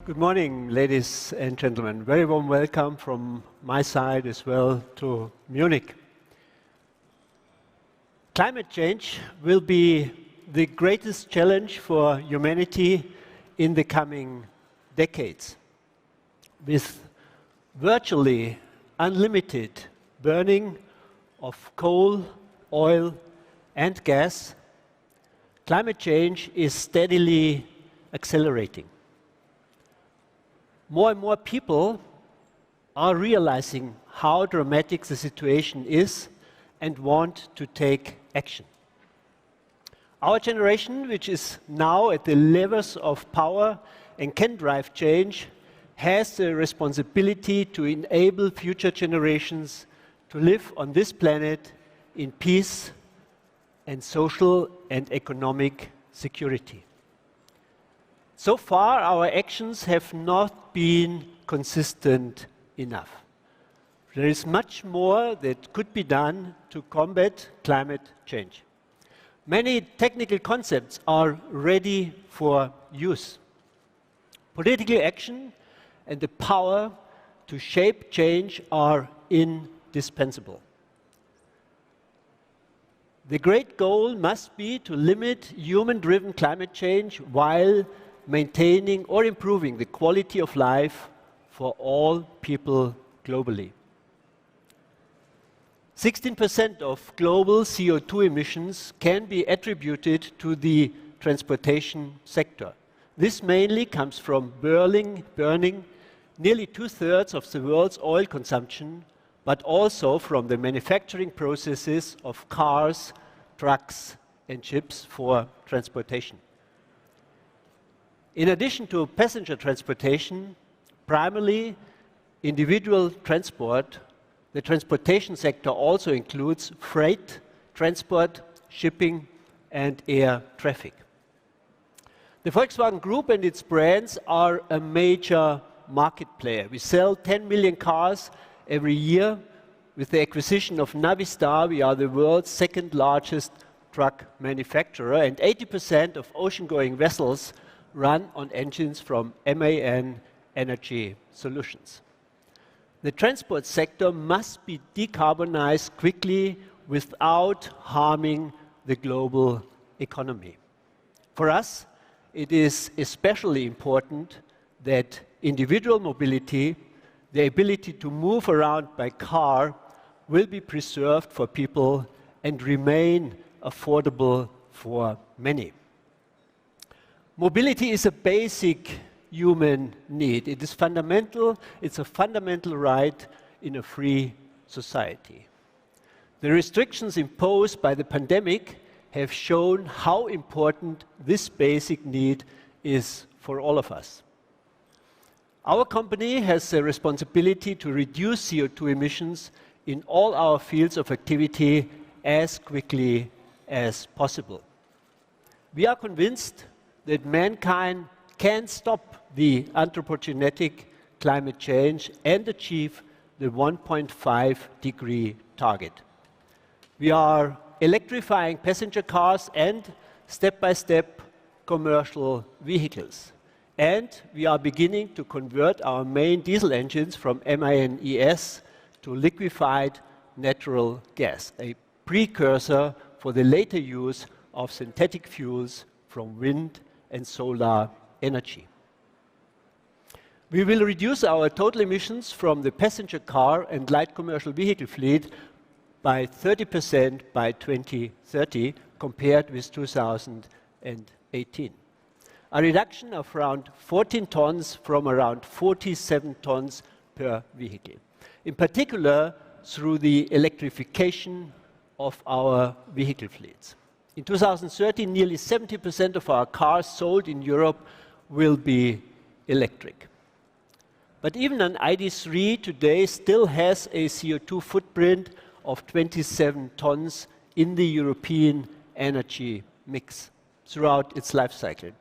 Good morning, ladies and gentlemen. Very warm welcome from my side as well to Munich. Climate change will be the greatest challenge for humanity in the coming decades. With virtually unlimited burning of coal, oil, and gas, climate change is steadily accelerating. More and more people are realizing how dramatic the situation is and want to take action. Our generation, which is now at the levers of power and can drive change, has the responsibility to enable future generations to live on this planet in peace and social and economic security. So far, our actions have not been consistent enough. There is much more that could be done to combat climate change. Many technical concepts are ready for use. Political action and the power to shape change are indispensable. The great goal must be to limit human-driven climate change while maintaining or improving the quality of life for all people globally. 16% of global CO2 emissions can be attributed to the transportation sector. This mainly comes from burning nearly two-thirds of the world's oil consumption, but also from the manufacturing processes of cars, trucks, and ships for transportation. In addition to passenger transportation, primarily individual transport, the transportation sector also includes freight, transport, shipping, and air traffic. The Volkswagen Group and its brands are a major market player. We sell 10 million cars every year. With the acquisition of Navistar, we are the world's second largest truck manufacturer, and 80% of ocean-going vessels run on engines from MAN Energy Solutions. The transport sector must be decarbonized quickly without harming the global economy. For us, it is especially important that individual mobility, the ability to move around by car, will be preserved for people and remain affordable for many. Mobility is a basic human need. It is fundamental. It's a fundamental right in a free society. The restrictions imposed by the pandemic have shown how important this basic need is for all of us. Our company has a responsibility to reduce CO2 emissions in all our fields of activity as quickly as possible. We are convinced that mankind can stop the anthropogenetic climate change and achieve the 1.5-degree target. We are electrifying passenger cars and, step-by-step, commercial vehicles. And we are beginning to convert our main diesel engines from MAN-ES to liquefied natural gas, a precursor for the later use of synthetic fuels from wind and solar energy. We will reduce our total emissions from the passenger car and light commercial vehicle fleet by 30% by 2030 compared with 2018. A reduction of around 14 tons from around 47 tons per vehicle. In particular, through the electrification of our vehicle fleets. In 2030, nearly 70% of our cars sold in Europe will be electric. But even an ID.3 today still has a CO2 footprint of 27 tons in the European energy mix throughout its life cycle.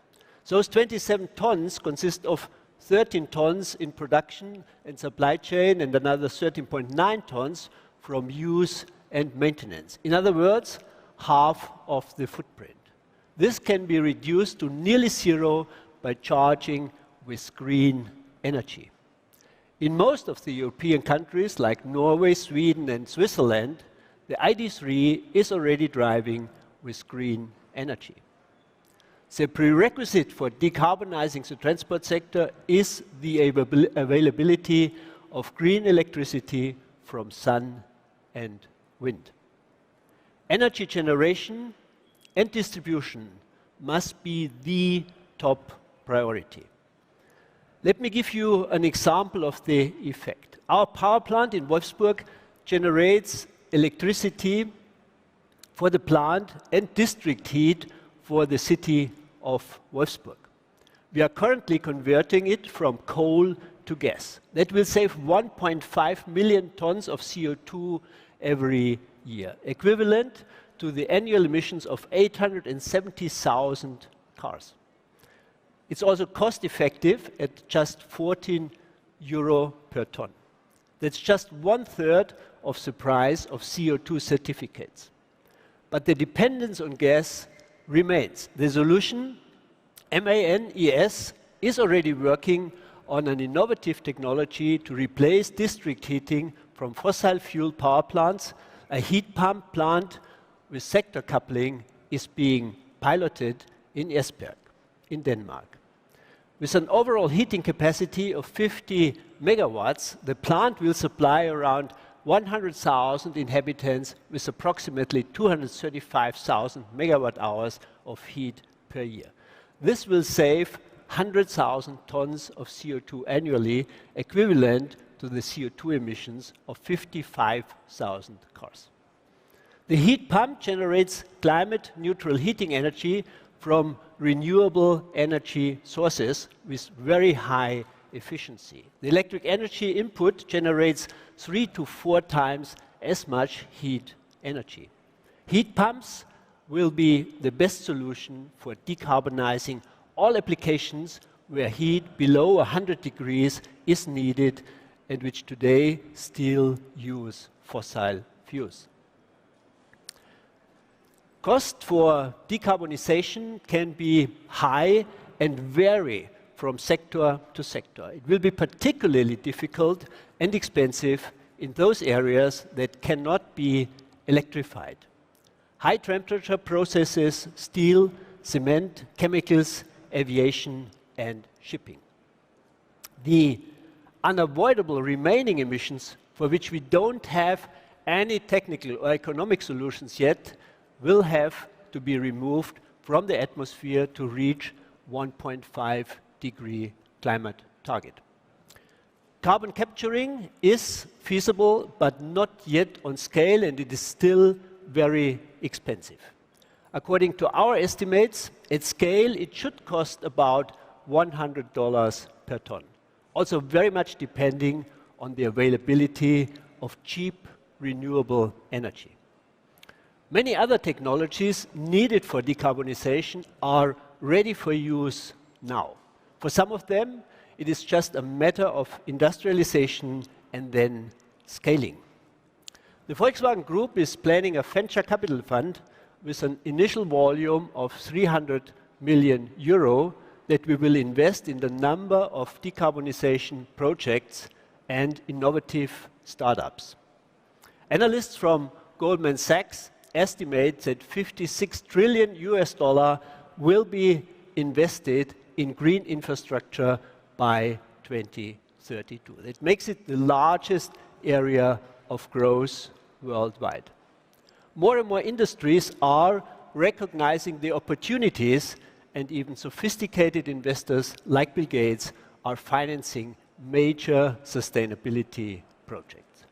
Those 27 tons consist of 13 tons in production and supply chain and another 13.9 tons from use and maintenance. In other words, half of the footprint. This can be reduced to nearly zero by charging with green energy. In most of the European countries like Norway, Sweden and Switzerland, the ID3 is already driving with green energy. The prerequisite for decarbonizing the transport sector is the availability of green electricity from sun and wind. Energy generation and distribution must be the top priority. Let me give you an example of the effect. Our power plant in Wolfsburg generates electricity for the plant and district heat for the city of Wolfsburg. We are currently converting it from coal to gas. That will save 1.5 million tons of CO2 every year, equivalent to the annual emissions of 870,000 cars. It's also cost effective at just 14 euro per ton. That's just 1/3 of the price of CO2 certificates. But the dependence on gas remains. The solution, MANES, is already working on an innovative technology to replace district heating from fossil fuel power plants. A heat pump plant with sector coupling is being piloted in Esbjerg, in Denmark. With an overall heating capacity of 50 megawatts, the plant will supply around 100,000 inhabitants with approximately 235,000 megawatt hours of heat per year. This will save 100,000 tons of CO2 annually, equivalent to the CO2 emissions of 55,000 cars. The heat pump generates climate-neutral heating energy from renewable energy sources with very high efficiency. The electric energy input generates 3 to 4 times as much heat energy. Heat pumps will be the best solution for decarbonizing all applications where heat below 100 degrees is needed and which today still use fossil fuels. Cost for decarbonization can be high and vary from sector to sector. It will be particularly difficult and expensive in those areas that cannot be electrified. High temperature processes, steel, cement, chemicals, aviation and shipping. The unavoidable remaining emissions for which we don't have any technical or economic solutions yet will have to be removed from the atmosphere to reach 1.5-degree climate target. Carbon capturing is feasible, but not yet on scale, and it is still very expensive. According to our estimates, at scale, it should cost about $100 per ton. Also very much depending on the availability of cheap renewable energy. Many other technologies needed for decarbonization are ready for use now. For some of them, it is just a matter of industrialization and then scaling. The Volkswagen Group is planning a venture capital fund with an initial volume of 300 million euro that we will invest in the number of decarbonization projects and innovative startups. Analysts from Goldman Sachs estimate that $56 trillion will be invested in green infrastructure by 2032. That makes it the largest area of growth worldwide. More and more industries are recognizing the opportunities, and even sophisticated investors like Bill Gates are financing major sustainability projects.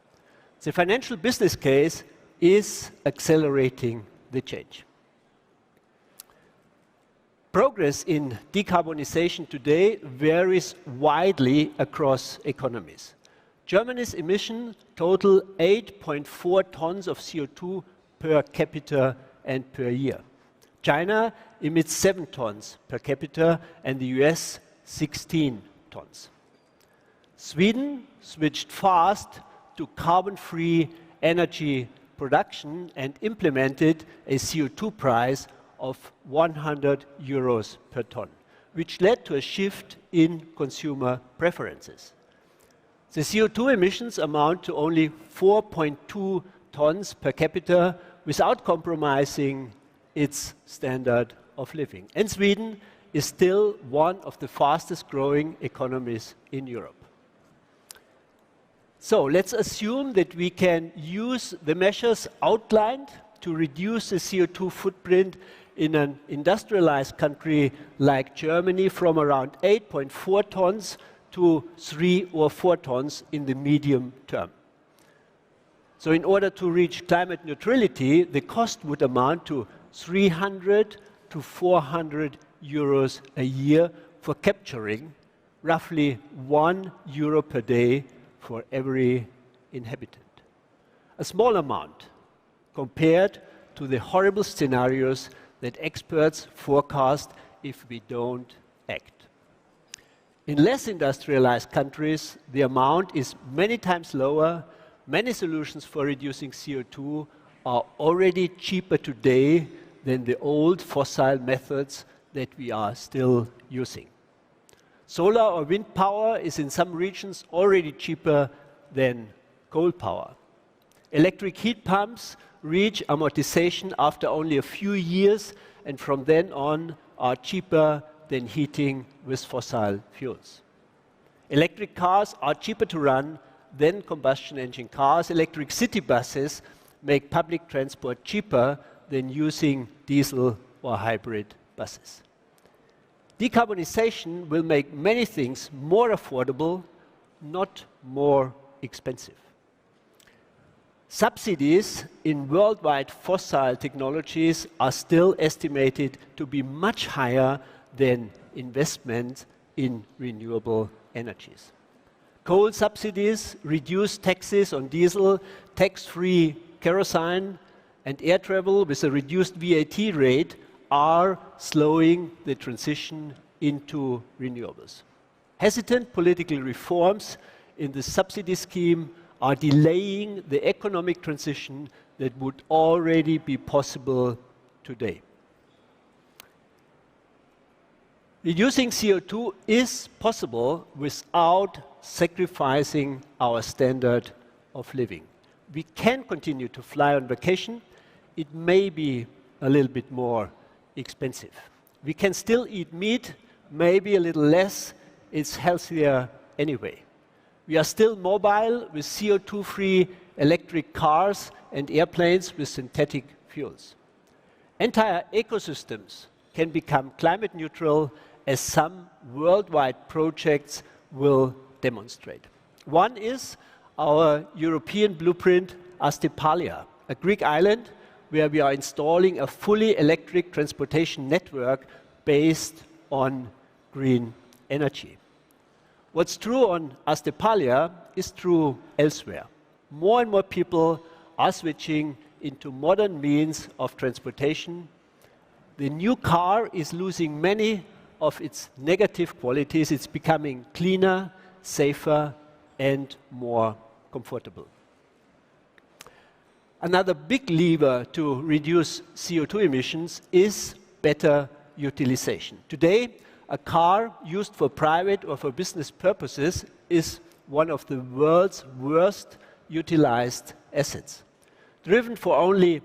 The financial business case is accelerating the change. Progress in decarbonization today varies widely across economies. Germany's emissions total 8.4 tons of CO2 per capita and per year. China emits 7 tons per capita and the US 16 tons. Sweden switched fast to carbon-free energy production and implemented a CO2 price of 100 euros per ton. which led to a shift in consumer preferences. The CO2 emissions amount to only 4.2 tons per capita without compromising its standard of living. And Sweden is still one of the fastest growing economies in Europe. So let's assume that we can use the measures outlined to reduce the CO2 footprint in an industrialized country like Germany from around 8.4 tons to 3 or 4 tons in the medium term. So in order to reach climate neutrality, the cost would amount to 300 to 400 euros a year for capturing roughly €1 per day for every inhabitant. A small amount compared to the horrible scenarios that experts forecast if we don't act. In less industrialized countries, the amount is many times lower. Many solutions for reducing CO2 are already cheaper today than the old fossil methods that we are still using. Solar or wind power is in some regions already cheaper than coal power. Electric heat pumps reach amortization after only a few years, and from then on are cheaper than heating with fossil fuels. Electric cars are cheaper to run than combustion engine cars. Electric city buses make public transport cheaper than using diesel or hybrid buses. Decarbonization will make many things more affordable, not more expensive. Subsidies in worldwide fossil technologies are still estimated to be much higher than investment in renewable energies. Coal subsidies, reduced taxes on diesel, tax-free kerosene, and air travel with a reduced VAT rate are slowing the transition into renewables. Hesitant political reforms in the subsidy scheme are delaying the economic transition that would already be possible today. Reducing CO2 is possible without sacrificing our standard of living. We can continue to fly on vacation. It may be a little bit more expensive. We can still eat meat, maybe a little less. It's healthier anyway. We are still mobile with CO2-free electric cars and airplanes with synthetic fuels. Entire ecosystems can become climate neutral, as some worldwide projects will demonstrate. One is our European blueprint, Astepalia, a Greek island where we are installing a fully electric transportation network based on green energy. What's true on Astepalia is true elsewhere. More and more people are switching into modern means of transportation. The new car is losing many of its negative qualities. It's becoming cleaner, safer, and more comfortable. Another big lever to reduce CO2 emissions is better utilization. Today, a car used for private or for business purposes is one of the world's worst utilized assets. Driven for only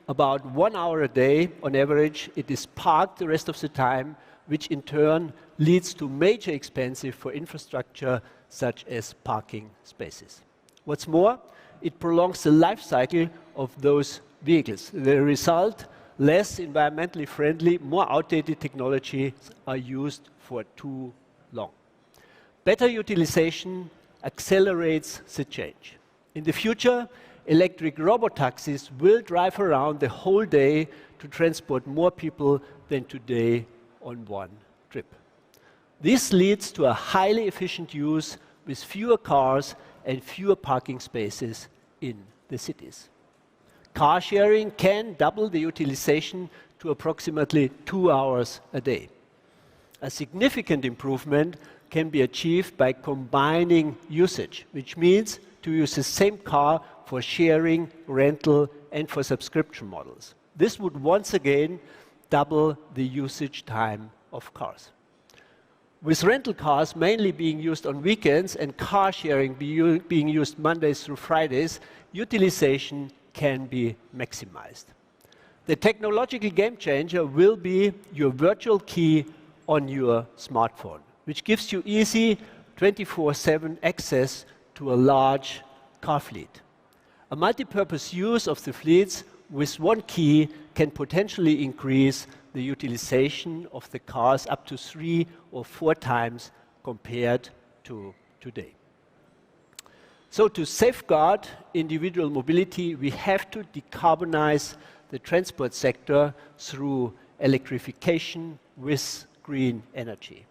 about 1 hour a day on average, it is parked the rest of the time, which in turn leads to major expenses for infrastructure such as parking spaces. What's more, it prolongs the life cycle of those vehicles. The result, less environmentally friendly, more outdated technologies are used for too long. Better utilization accelerates the change. In the future, electric robotaxis will drive around the whole day to transport more people than today on one trip. This leads to a highly efficient use with fewer cars and fewer parking spaces in the cities. Car sharing can double the utilization to approximately 2 hours a day. A significant improvement can be achieved by combining usage, which means to use the same car for sharing, rental, and for subscription models. This would once again double the usage time of cars. With rental cars mainly being used on weekends and car sharing being used Mondays through Fridays, utilization can be maximized. The technological game changer will be your virtual key on your smartphone, which gives you easy 24/7 access to a large car fleet. A multi-purpose use of the fleets with one key can potentially increase the utilization of the cars up to 3 or 4 times compared to today. So to safeguard individual mobility, we have to decarbonize the transport sector through electrification with green energy.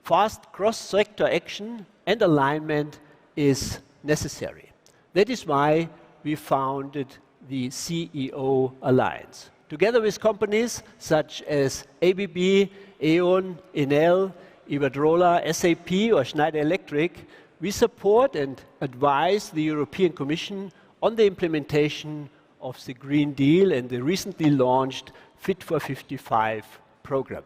Fast cross-sector action and alignment is necessary. That is why we founded the CEO Alliance. Together with companies such as ABB, E.ON, Enel, Iberdrola, SAP or Schneider Electric, we support and advise the European Commission on the implementation of the Green Deal and the recently launched Fit for 55 program.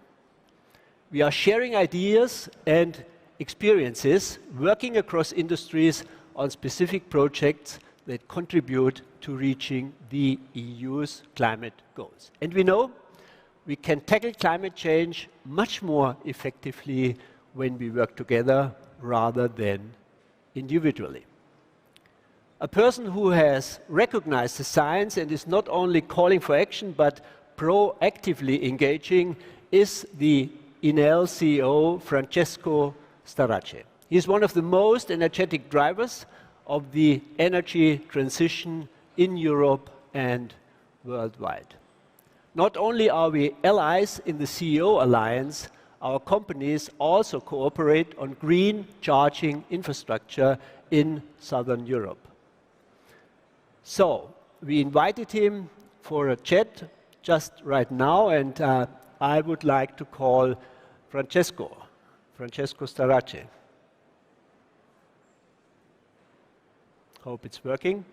We are sharing ideas and experiences, working across industries on specific projects that contribute to reaching the EU's climate goals. And we know we can tackle climate change much more effectively when we work together rather than individually. A person who has recognized the science and is not only calling for action but proactively engaging is the Enel CEO Francesco Starace. He is one of the most energetic drivers of the energy transition in Europe and worldwide. Not only are we allies in the CEO Alliance, our companies also cooperate on green charging infrastructure in Southern Europe. So, we invited him for a chat just right now, and I would like to call Francesco Starace. Hope it's working.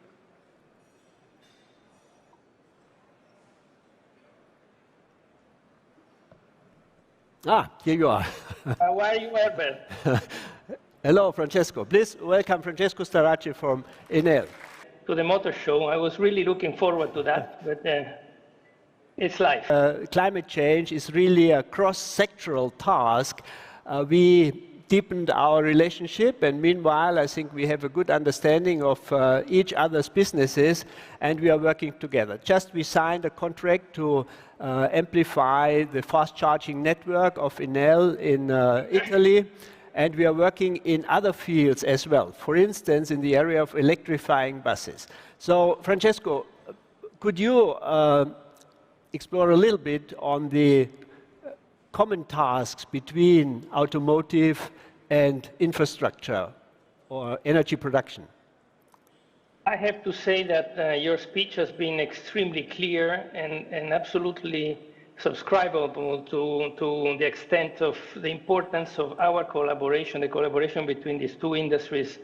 Here you are. How are you, Herbert? Hello, Francesco. Please welcome Francesco Starace from Enel. To the motor show. I was really looking forward to that, but it's life. Climate change is really a cross-sectoral task. We deepened our relationship, and meanwhile, I think we have a good understanding of each other's businesses, and we are working together. Just we signed a contract to amplify the fast charging network of Enel in Italy, and we are working in other fields as well. For instance, in the area of electrifying buses. So, Francesco, could you explore a little bit on the common tasks between automotive and infrastructure or energy production? I have to say that your speech has been extremely clear and absolutely subscribable to the extent of the importance of our collaboration, the collaboration between these two industries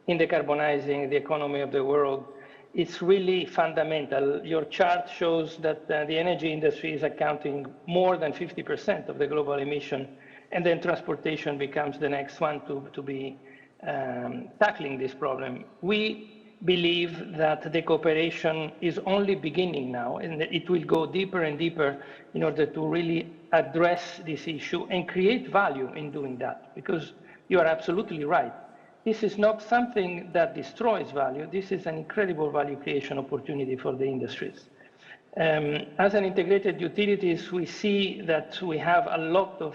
in decarbonizing the economy of the world. It's really fundamental. Your chart shows that the energy industry is accounting more than 50% of the global emission, and then transportation becomes the next one to be tackling this problem. We believe that the cooperation is only beginning now, and it will go deeper and deeper in order to really address this issue and create value in doing that, because you are absolutely right. This is not something that destroys value. This is an incredible value creation opportunity for the industries. As an integrated utilities, we see that we have a lot of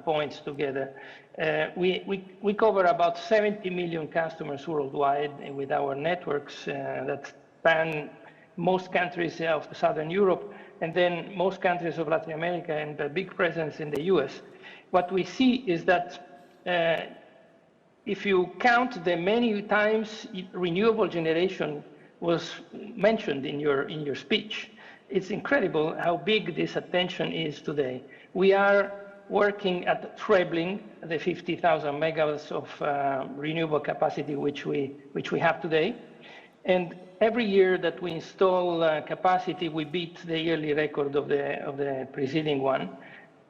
points together. We cover about 70 million customers worldwide with our networks that span most countries of Southern Europe, and then most countries of Latin America, and a big presence in the US. What we see is that if you count the many times renewable generation was mentioned in your speech, it's incredible how big this attention is today. We are working at trebling the 50,000 megawatts of renewable capacity which we have today. And every year that we install capacity, we beat the yearly record of the preceding one.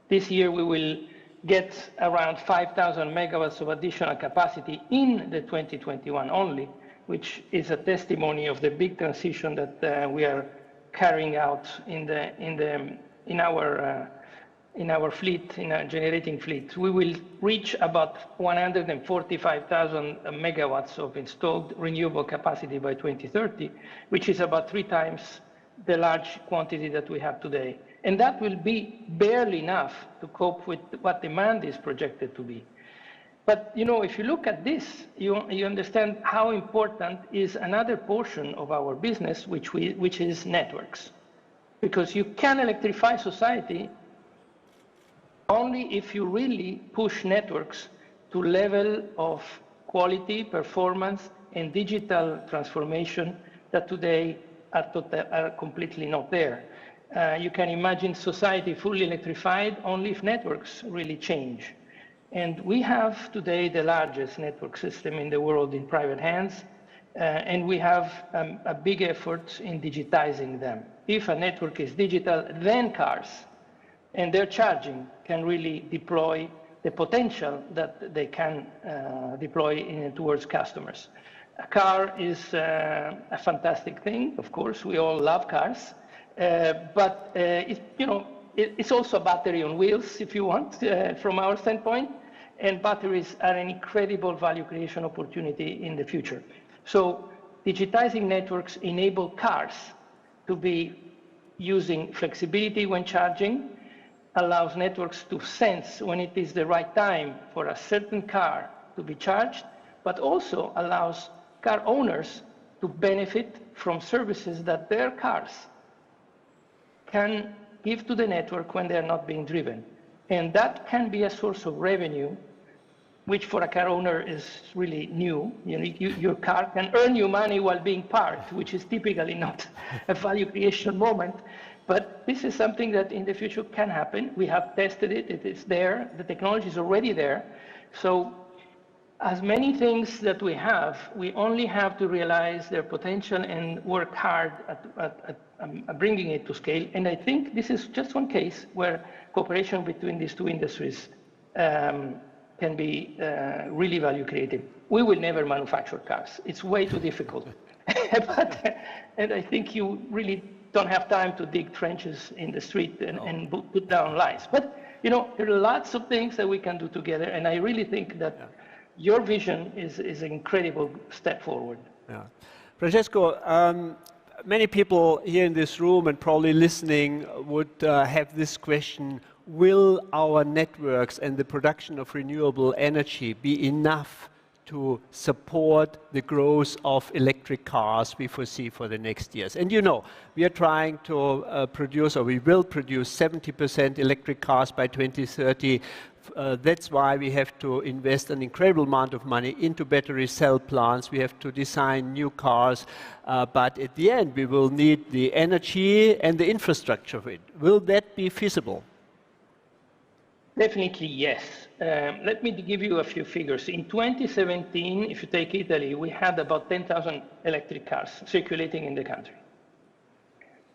This year we will gets around 5,000 megawatts of additional capacity in the 2021 only, which is a testimony of the big transition that we are carrying out in our fleet, in our generating fleet. We will reach about 145,000 megawatts of installed renewable capacity by 2030, which is about 3 times the large quantity that we have today. And that will be barely enough to cope with what demand is projected to be. But if you look at this, you understand how important is another portion of our business, which is networks. Because you can electrify society only if you really push networks to level of quality, performance, and digital transformation that today are completely not there. You can imagine society fully electrified only if networks really change. And we have today the largest network system in the world in private hands, and we have a big effort in digitizing them. If a network is digital, then cars and their charging can really deploy the potential that they can deploy towards customers. A car is a fantastic thing, of course, we all love cars, but it's also a battery on wheels, if you want, from our standpoint, and batteries are an incredible value creation opportunity in the future. So digitizing networks enable cars to be using flexibility when charging, allows networks to sense when it is the right time for a certain car to be charged, but also allows car owners to benefit from services that their cars can give to the network when they're not being driven. And that can be a source of revenue, which for a car owner is really new. Your car can earn you money while being parked, which is typically not a value creation moment. But this is something that in the future can happen. We have tested it, it is there, the technology is already there. So as many things that we have, we only have to realize their potential and work hard at bringing it to scale. And I think this is just one case where cooperation between these two industries can be really value creative. We will never manufacture cars. It's way too difficult. And I think you really don't have time to dig trenches in the street and put down lines. But there are lots of things that we can do together, and I really think that your vision is an incredible step forward. Yeah. Francesco, many people here in this room and probably listening would have this question: will our networks and the production of renewable energy be enough to support the growth of electric cars we foresee for the next years? And we are trying to produce, or we will produce 70% electric cars by 2030. That's why we have to invest an incredible amount of money into battery cell plants. We have to design new cars, but at the end we will need the energy and the infrastructure of it. Will that be feasible? Definitely yes. Let me give you a few figures. In 2017, if you take Italy, we had about 10,000 electric cars circulating in the country.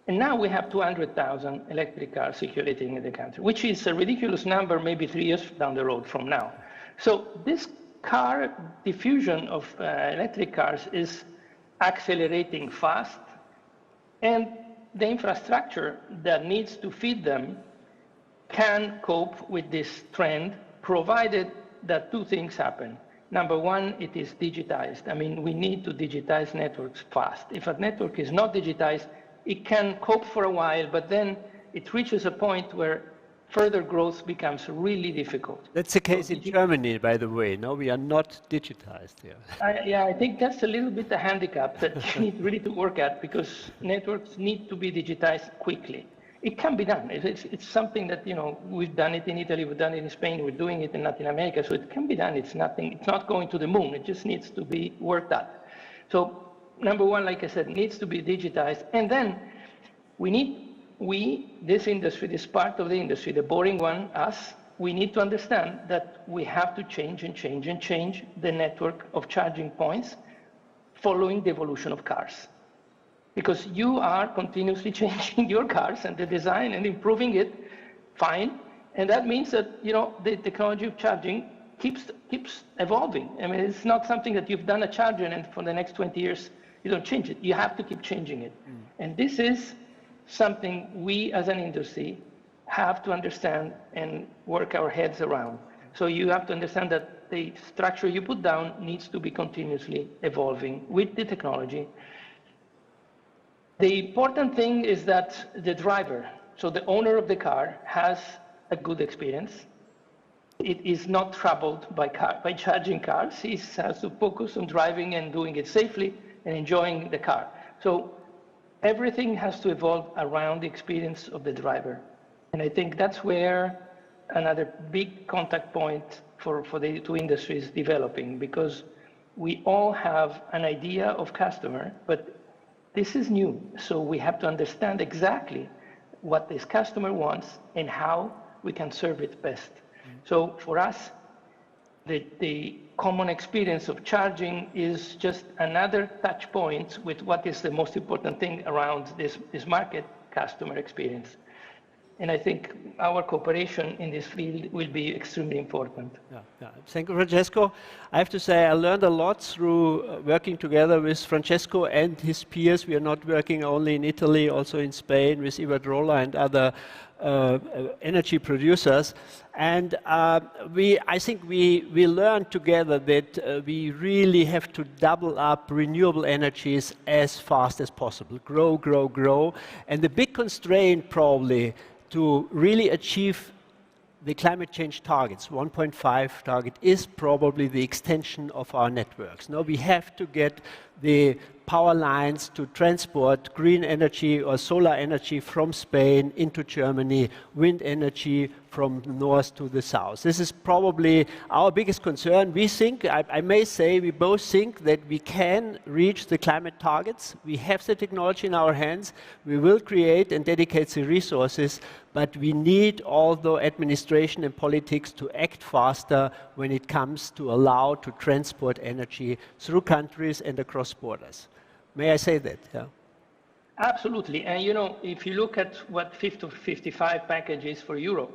And now we have 200,000 electric cars circulating in the country, which is a ridiculous number maybe 3 years down the road from now. So this car diffusion of electric cars is accelerating fast, and the infrastructure that needs to feed them can cope with this trend, provided that 2 things happen. Number one, it is digitized. I mean, we need to digitize networks fast. If a network is not digitized, it can cope for a while, but then it reaches a point where further growth becomes really difficult. That's the case in Germany, by the way. No, we are not digitized here. I think that's a little bit a handicap that you need really to work at, because networks need to be digitized quickly. It can be done. It's something that, we've done it in Italy, we've done it in Spain, we're doing it in Latin America, so it can be done. It's not going to the moon, it just needs to be worked at. So number one, like I said, needs to be digitized. And then this industry, this part of the industry, the boring one, us, we need to understand that we have to change the network of charging points following the evolution of cars. Because you are continuously changing your cars and the design and improving it, fine. And that means that, you know, the technology of charging keeps evolving. I mean, it's not something that you've done a charger and for the next 20 years, you don't change it. You have to keep changing it. And this is something we as an industry have to understand and work our heads around. So you have to understand that the structure you put down needs to be continuously evolving with the technology. The important thing is that the driver, so the owner of the car, has a good experience. It is not troubled by charging cars. He has to focus on driving and doing it safely and enjoying the car. So everything has to evolve around the experience of the driver. And I think that's where another big contact point for the two industries is developing, because we all have an idea of customer, but this is new. So we have to understand exactly what this customer wants and how we can serve it best. So for us, the common experience of charging is just another touch point with what is the most important thing around this market, customer experience. And I think our cooperation in this field will be extremely important. Yeah. Thank you, Francesco. I have to say I learned a lot through working together with Francesco and his peers. We are not working only in Italy, also in Spain with Iberdrola and other energy producers. And I think we learned together that we really have to double up renewable energies as fast as possible. Grow, grow, grow. And the big constraint probably to really achieve the climate change targets, 1.5 target, is probably the extension of our networks. Now we have to get the power lines to transport green energy or solar energy from Spain into Germany, wind energy from the north to the south. This is probably our biggest concern. We think, I may say, we both think that we can reach the climate targets. We have the technology in our hands. We will create and dedicate the resources, but we need also administration and politics to act faster when it comes to allow to transport energy through countries and across borders. May I say that? Yeah. Absolutely. And you know, if you look at what Fit for 55 package is for Europe,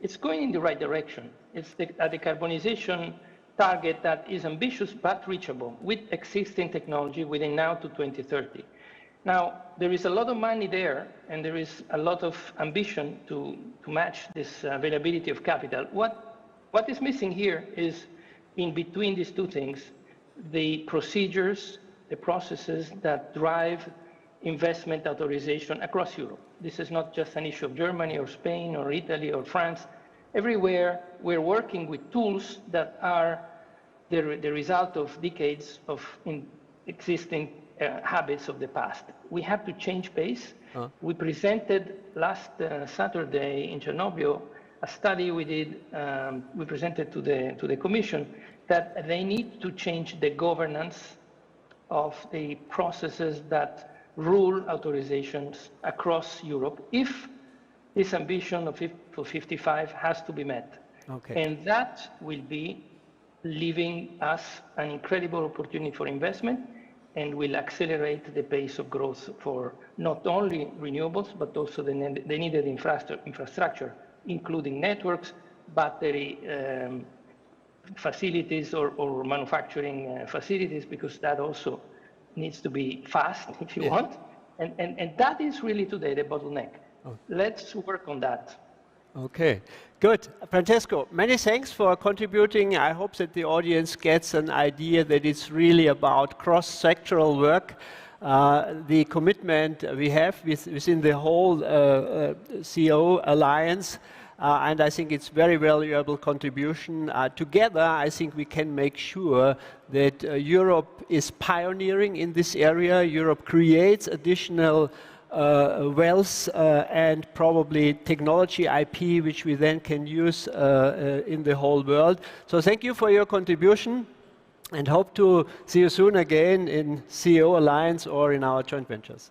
it's going in the right direction. It's a decarbonization target that is ambitious but reachable with existing technology within now to 2030. Now, there is a lot of money there, and there is a lot of ambition to match this availability of capital. What is missing here is, in between these two things, the procedures, the processes that drive investment authorization across Europe. This is not just an issue of Germany or Spain or Italy or France. Everywhere we're working with tools that are the result of decades of existing habits of the past. We have to change pace. We presented last Saturday in Chernobyl a study we did, we presented to the Commission, that they need to change the governance of the processes that rule authorizations across Europe if this ambition of for 55 has to be met. Okay. And that will be leaving us an incredible opportunity for investment and will accelerate the pace of growth for not only renewables, but also the needed infrastructure, including networks, battery facilities or manufacturing facilities, because that also needs to be fast if you want. And that is really today the bottleneck. Oh. Let's work on that. Okay, good. Francesco, many thanks for contributing. I hope that the audience gets an idea that it's really about cross-sectoral work. The commitment we have within the whole CO Alliance, and I think it's very valuable contribution. Together, I think we can make sure that Europe is pioneering in this area. Europe creates additional wealth and probably technology IP, which we then can use in the whole world. So thank you for your contribution, and hope to see you soon again in CO Alliance or in our joint ventures.